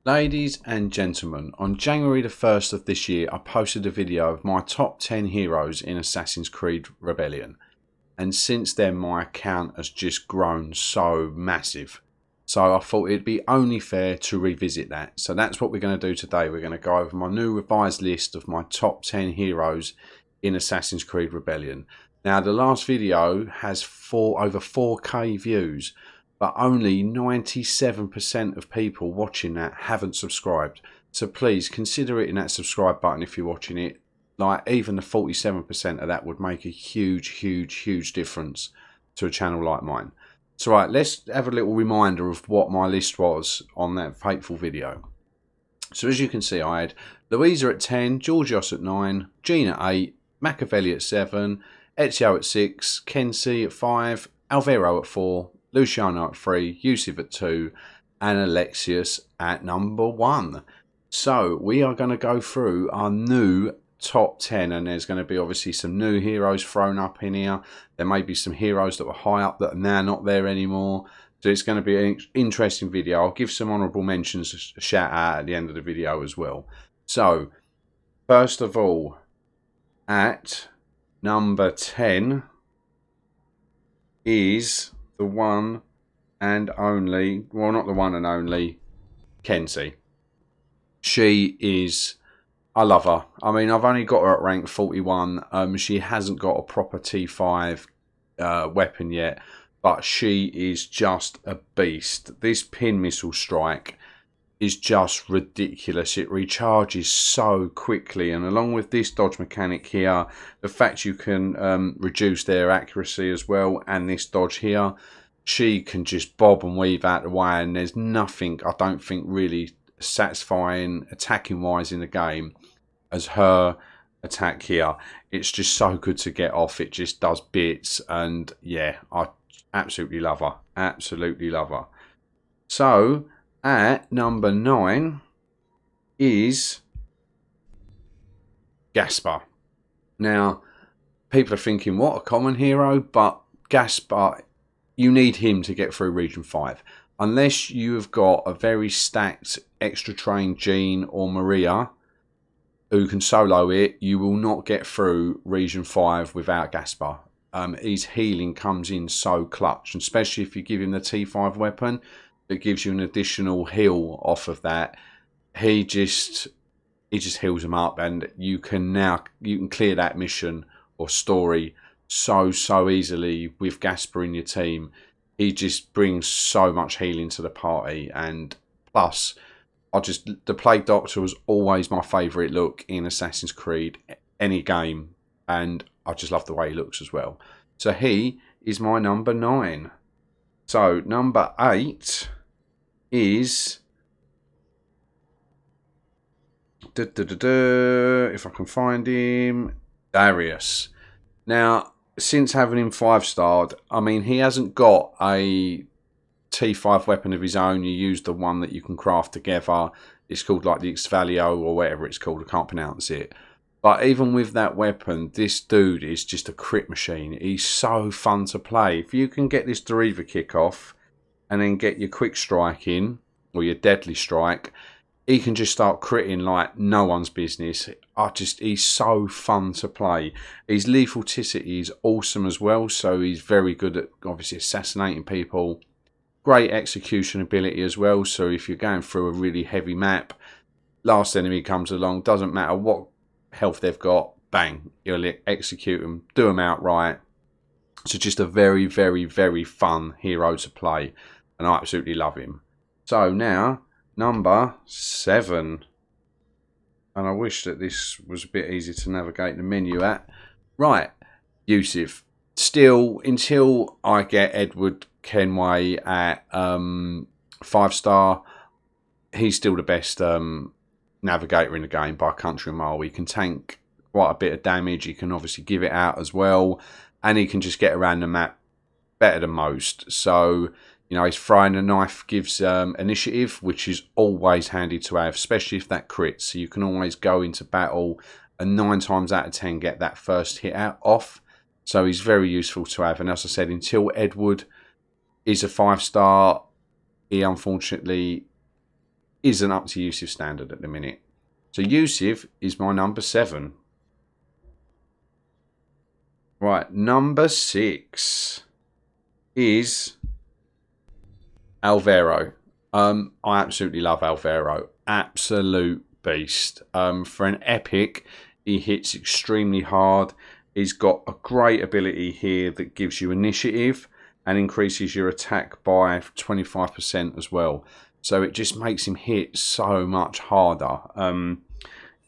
Ladies and gentlemen, on January the 1st of this year, I posted a video of my top 10 heroes in Assassin's Creed Rebellion. And since then, my account has just grown so massive. So I thought it'd be only fair to revisit that. So that's what we're going to do today. We're going to go over my new revised list of my top 10 heroes in Assassin's Creed Rebellion. Now, the last video has over 4K views, but only 97% of people watching that haven't subscribed. So please consider hitting that subscribe button if you're watching it. Like, even the 47% of that would make a huge difference to a channel like mine. So right, let's have a little reminder of what my list was on that fateful video. So as you can see, I had Louisa at 10, Georgios at 9, Jean at 8, Machiavelli at 7, Ezio at 6, Kensi at 5, Alvaro at 4, Luciano at 3, Youssef at 2, and Alexius at number 1. So we are going to go through our new top 10, and there's going to be obviously some new heroes thrown up in here. There may be some heroes that were high up that are now not there anymore. So it's going to be an interesting video. I'll give some honourable mentions a shout out at the end of the video as well. So first of all, at number 10 is the one and only, well, not the one and only, Kensi. She is, I love her. I mean, I've only got her at rank 41. She hasn't got a proper T5 weapon yet, but she is just a beast. This pin missile strike is just ridiculous. It recharges so quickly, and along with this dodge mechanic here, the fact you can reduce their accuracy as well, and this dodge here, she can just bob and weave out the way, and there's nothing, I don't think, really satisfying attacking wise in the game as her attack here. It's just so good to get off. It just does bits, and yeah, I absolutely love her. Absolutely love her. So at number 9 is Gaspar. Now, people are thinking, what a common hero, but Gaspar, you need him to get through Region 5. Unless you have got a very stacked extra trained Jean or Maria who can solo it, you will not get through Region 5 without Gaspar. His healing comes in so clutch, and especially if you give him the T5 weapon that gives you an additional heal off of that. He just heals him up, and you can clear that mission or story so easily with Gaspar in your team. He just brings so much healing to the party, and plus, the Plague Doctor was always my favourite look in Assassin's Creed, any game, and I just love the way he looks as well. So he is my number 9. So number 8 is, if I can find him, Arius. Now, since having him 5-starred, I mean, he hasn't got a T5 weapon of his own. You use the one that you can craft together. It's called like the Exvalio or whatever it's called. I can't pronounce it. But even with that weapon, this dude is just a crit machine. He's so fun to play. If you can get this Deriva kick off and then get your quick strike in, or your deadly strike, he can just start critting like no one's business. He's so fun to play. His lethalticity is awesome as well, so he's very good at obviously assassinating people. Great execution ability as well, so if you're going through a really heavy map, last enemy comes along, doesn't matter what health they've got, bang, you'll execute them, do them outright. So just a very fun hero to play, and I absolutely love him. So now, number 7. And I wish that this was a bit easier to navigate the menu at. Right, Youssef. Still, until I get Edward Kenway at 5-star, he's still the best navigator in the game by a country mile. He can tank quite a bit of damage. He can obviously give it out as well, and he can just get around the map better than most. So, you know, his throwing a knife gives initiative, which is always handy to have, especially if that crits. So you can always go into battle and 9 times out of 10 get that first hit out off. So he's very useful to have. And as I said, until Edward is a 5-star, he unfortunately isn't up to Youssef's standard at the minute. So Youssef is my number 7. Right, number 6 is Alvaro. I absolutely love Alvaro. Absolute beast. For an epic, he hits extremely hard. He's got a great ability here that gives you initiative and increases your attack by 25% as well. So it just makes him hit so much harder.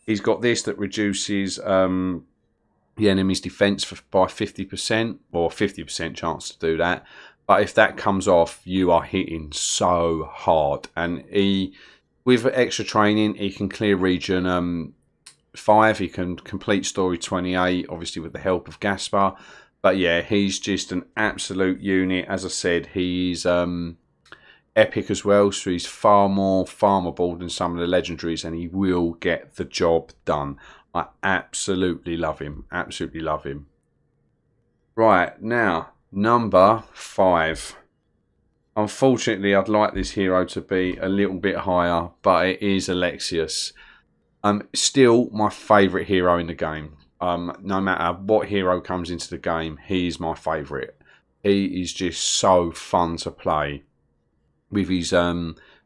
He's got this that reduces the enemy's defense by 50%, or 50% chance to do that. But if that comes off, you are hitting so hard. And he, with extra training, he can clear region 5. He can complete story 28, obviously with the help of Gaspar. But yeah, he's just an absolute unit. As I said, he's epic as well, so he's far more farmable than some of the legendaries, and he will get the job done. I absolutely love him. Absolutely love him. Right, now, number 5. Unfortunately, I'd like this hero to be a little bit higher, but it is Alexius. Still my favourite hero in the game. No matter what hero comes into the game, he's my favourite. He is just so fun to play. With his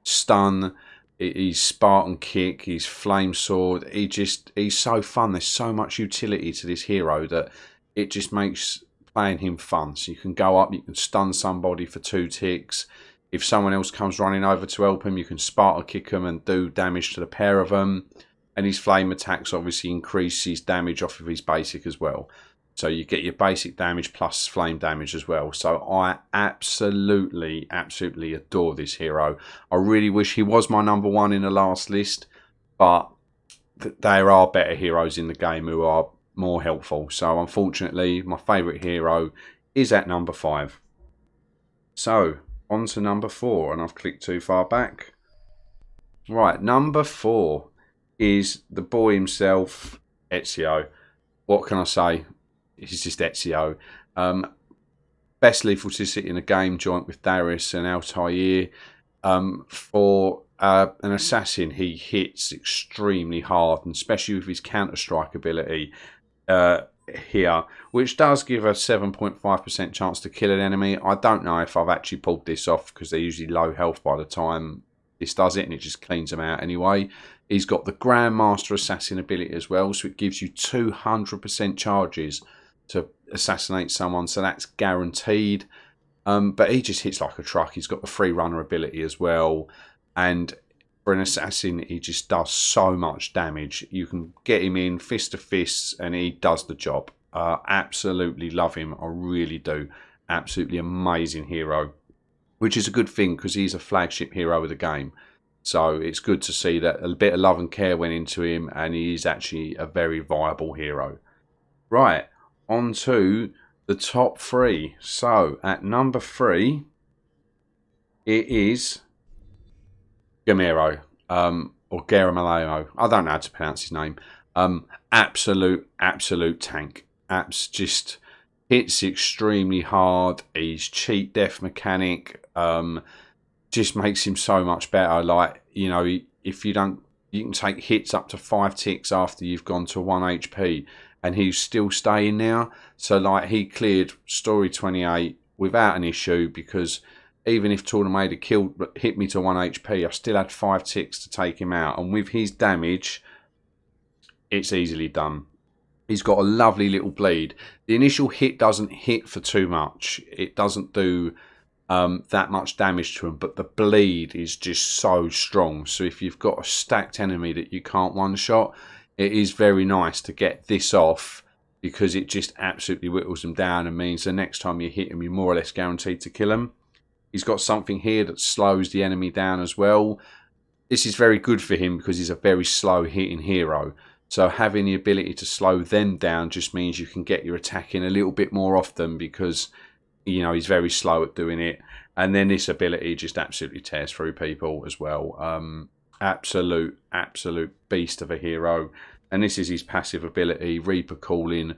stun, his Spartan kick, his flame sword, he's so fun. There's so much utility to this hero that it just makes playing him fun. So you can go up, you can stun somebody for 2 ticks. If someone else comes running over to help him, you can Spartan kick them and do damage to the pair of them. And his flame attacks obviously increase his damage off of his basic as well. So you get your basic damage plus flame damage as well. So I absolutely adore this hero. I really wish he was my number 1 in the last list. But there are better heroes in the game who are more helpful. So unfortunately, my favourite hero is at number 5. So on to number 4. And I've clicked too far back. Right, number 4 is the boy himself, Ezio. What can I say? He's just Ezio. Best lethal toxicity in the game, joint with Darius and Altair. For an assassin, he hits extremely hard, and especially with his Counter-Strike ability here, which does give a 7.5% chance to kill an enemy. I don't know if I've actually pulled this off because they're usually low health by the time this does it, and it just cleans them out anyway. He's got the Grandmaster Assassin ability as well, so it gives you 200% charges to assassinate someone, so that's guaranteed. But he just hits like a truck. He's got the free runner ability as well, and for an assassin, he just does so much damage. You can get him in fist to fists, and he does the job. Absolutely love him. I really do. Absolutely amazing hero, which is a good thing because he's a flagship hero of the game. So it's good to see that a bit of love and care went into him, and he is actually a very viable hero. Right, on to the top 3. So at number 3, it is Gamero, or Garamalayo. I don't know how to pronounce his name. Absolute tank. Just hits extremely hard. He's cheat death mechanic. Just makes him so much better. Like, you know, if you don't, you can take hits up to 5 ticks after you've gone to 1 HP, and he's still staying now. So like, he cleared story 28 without an issue, because even if Tornado hit me to 1 HP, I still had 5 ticks to take him out, and with his damage, it's easily done. He's got a lovely little bleed. The initial hit doesn't hit for too much. It doesn't do that much damage to him, but the bleed is just so strong. So if you've got a stacked enemy that you can't one-shot, it is very nice to get this off, because it just absolutely whittles them down and means the next time you hit him, you're more or less guaranteed to kill him. He's got something here that slows the enemy down as well. This is very good for him because he's a very slow hitting hero. So having the ability to slow them down just means you can get your attack in a little bit more often, because, you know, he's very slow at doing it. And then this ability just absolutely tears through people as well. Absolute beast of a hero. And this is his passive ability, Reaper Calling.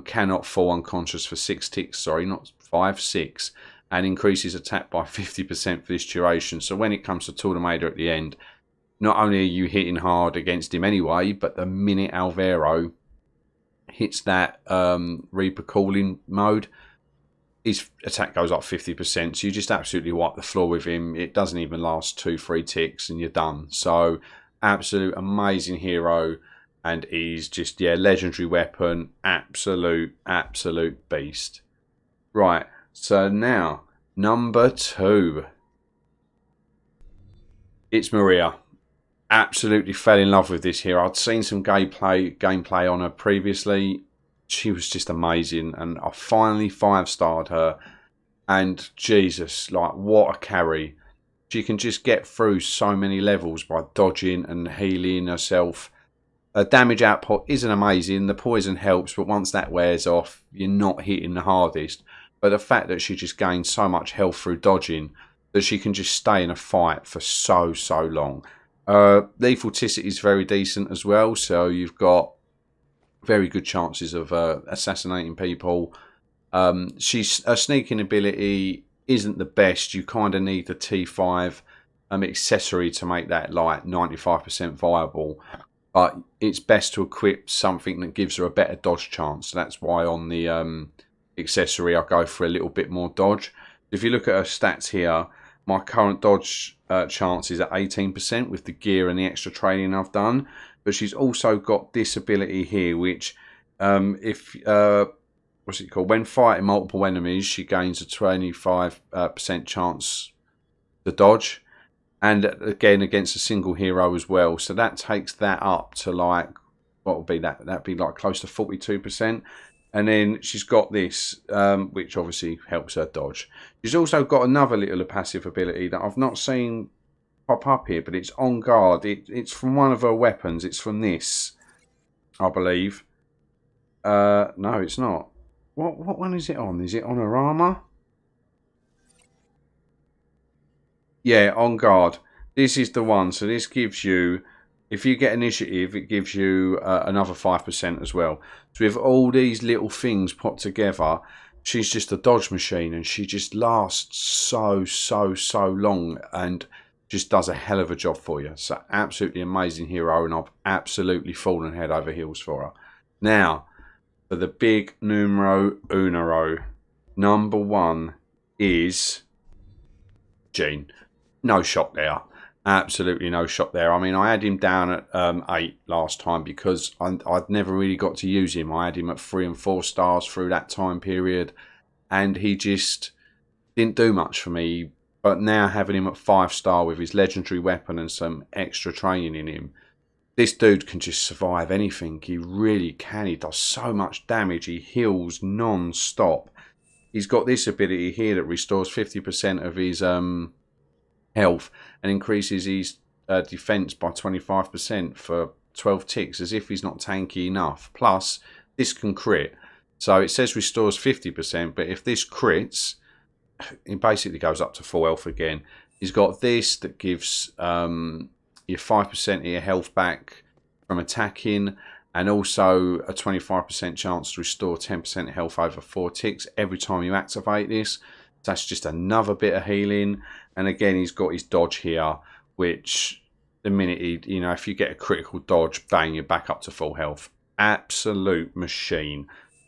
Cannot fall unconscious for 6 ticks. Sorry, not 5, 6. And increases attack by 50% for this duration. So when it comes to Tornado at the end, not only are you hitting hard against him anyway, but the minute Alvaro hits that Reaper calling mode, his attack goes up 50%. So you just absolutely wipe the floor with him. It doesn't even last 2-3 ticks and you're done. So absolute amazing hero. And he's just, yeah, legendary weapon. Absolute beast. Right. So now, number 2. It's Maria. Absolutely fell in love with this hero. I'd seen some gameplay on her previously. She was just amazing, and I finally 5-starred her. And Jesus, like, what a carry! She can just get through so many levels by dodging and healing herself. Her damage output isn't amazing. The poison helps, but once that wears off, you're not hitting the hardest. But the fact that she just gains so much health through dodging, that she can just stay in a fight for so long. Lethalticity is very decent as well, so you've got very good chances of assassinating people. Her sneaking ability isn't the best. You kind of need the T5 accessory to make that like 95% viable. But it's best to equip something that gives her a better dodge chance. So that's why on the accessory I go for a little bit more dodge. If you look at her stats here, my current dodge chance is at 18% with the gear and the extra training I've done. But she's also got this ability here, which what's it called? When fighting multiple enemies, she gains a 25% chance to dodge. And again, against a single hero as well. So that takes that up to like, what would be that? That'd be like close to 42%. And then she's got this, which obviously helps her dodge. She's also got another little passive ability that I've not seen pop up here, but it's on guard. It's from one of her weapons. It's from this, I believe. No, it's not. What one is it on? Is it on her armor? Yeah, on guard. This is the one. So this gives you, if you get initiative, it gives you another 5% as well. So with all these little things put together, she's just a dodge machine, and she just lasts so long and just does a hell of a job for you. So absolutely amazing hero, and I've absolutely fallen head over heels for her. Now, for the big numero uno, number 1 is Gene. No shot there. Absolutely no shot there. I mean, I had him down at 8 last time because I'd never really got to use him. I had him at 3 and 4 stars through that time period, and he just didn't do much for me. But now having him at 5-star with his legendary weapon and some extra training in him, this dude can just survive anything. He really can. He does so much damage. He heals non-stop. He's got this ability here that restores 50% of his health and increases his defense by 25% for 12 ticks, as if he's not tanky enough. Plus, this can crit. So it says restores 50%, but if this crits, it basically goes up to full health again. He's got this that gives your 5% of your health back from attacking, and also a 25% chance to restore 10% health over 4 ticks every time you activate this. That's just another bit of healing. And again, he's got his dodge here, which the minute if you get a critical dodge, bang, you're back up to full health. Absolute machine.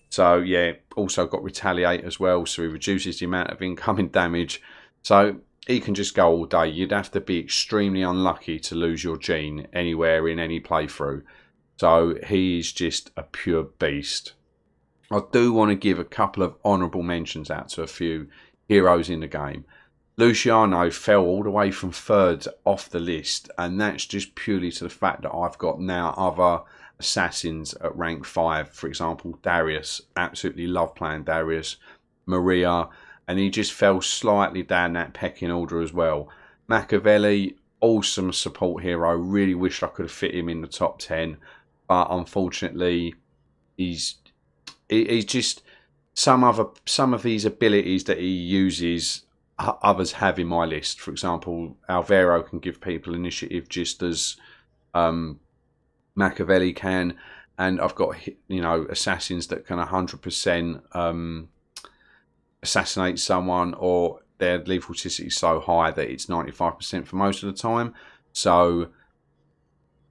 So yeah, also got retaliate as well, so he reduces the amount of incoming damage. So he can just go all day. You'd have to be extremely unlucky to lose your Gene anywhere in any playthrough. So he's just a pure beast. I do want to give a couple of honourable mentions out to a few heroes in the game. Luciano fell all the way from 3rd off the list, and that's just purely to the fact that I've got now other assassins at rank 5. For example, Darius. Absolutely love playing Darius. Maria, and he just fell slightly down that pecking order as well. Machiavelli, awesome support hero. Really wish I could have fit him in the top 10, but unfortunately, he's just some of these abilities that he uses, others have in my list. For example, Alvaro can give people initiative just as Machiavelli can, and I've got assassins that can 100% assassinate someone, or their lethalticity is so high that it's 95% for most of the time. So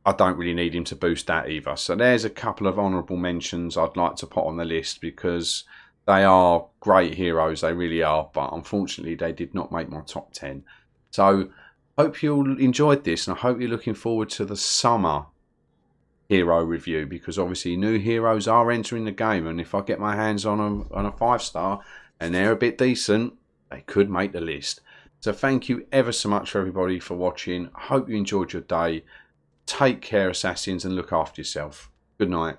I don't really need him to boost that either. So there's a couple of honourable mentions I'd like to put on the list, because they are great heroes, they really are, but unfortunately they did not make my top 10. So hope you all enjoyed this, and I hope you're looking forward to the summer hero review, because obviously new heroes are entering the game, and if I get my hands on a 5-star and they're a bit decent, they could make the list. So thank you ever so much for everybody for watching. I hope you enjoyed your day. Take care, Assassins, and look after yourself. Good night.